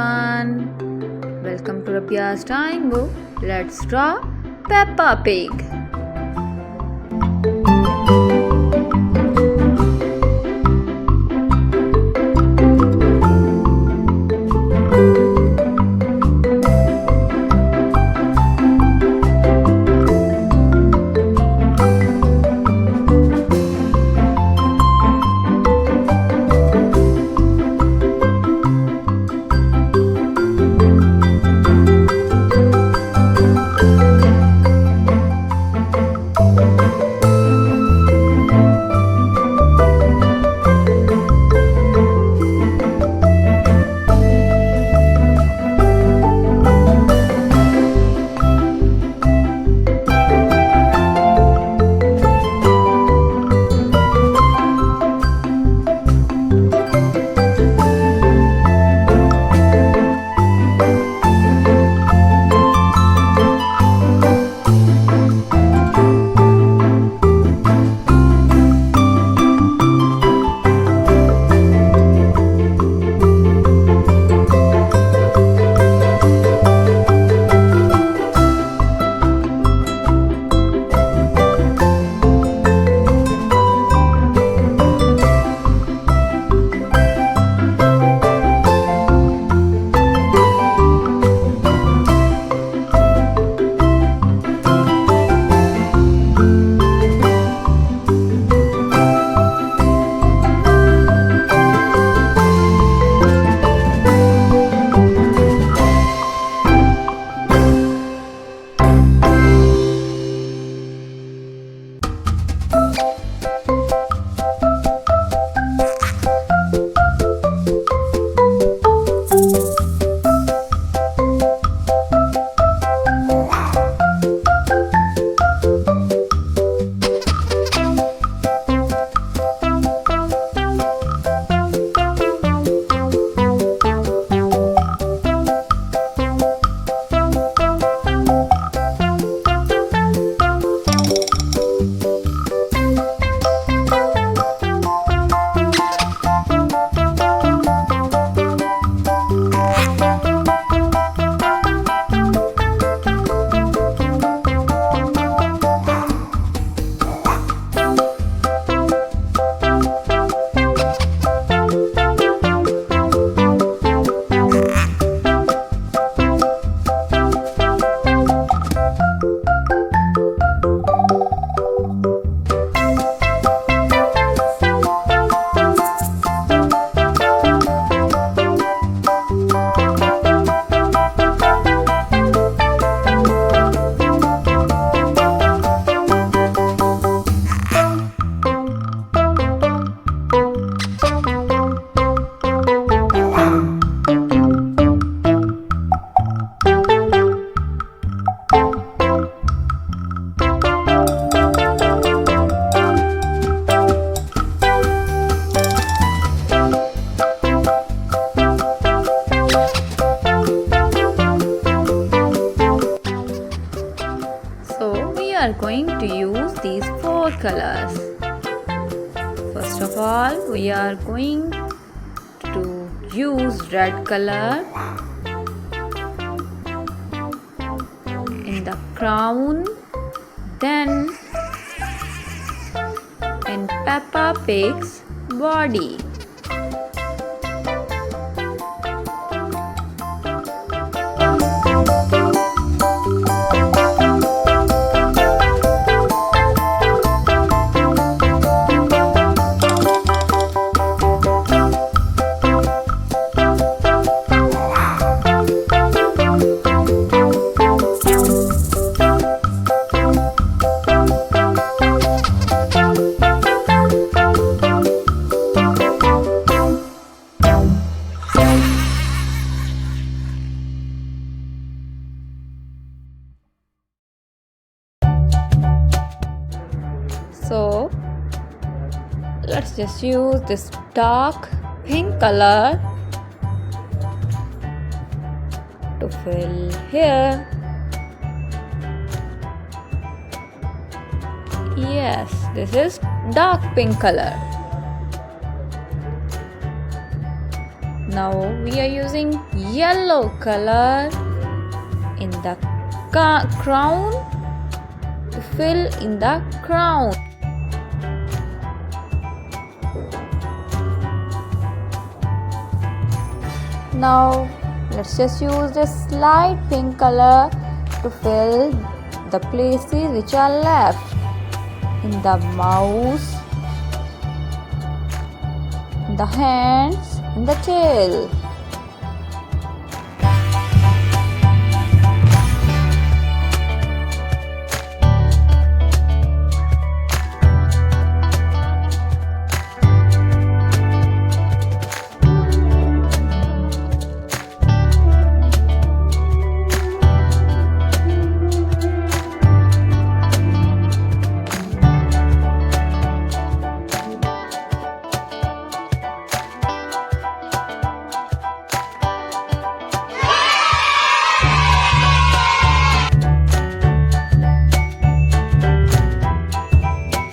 everyone. Welcome to Rabia's Drawing Book. Let's draw Peppa Pig. So we are going to use these four colors. First of all, we are going to use red color in the crown, then in Peppa Pig's body. So let's just use this dark pink color to fill here. Yes, this is dark pink color. Now we are using yellow color in the crown to fill in the crown. Now let's just use this light pink color to fill the places which are left in the mouth, the hands and the tail.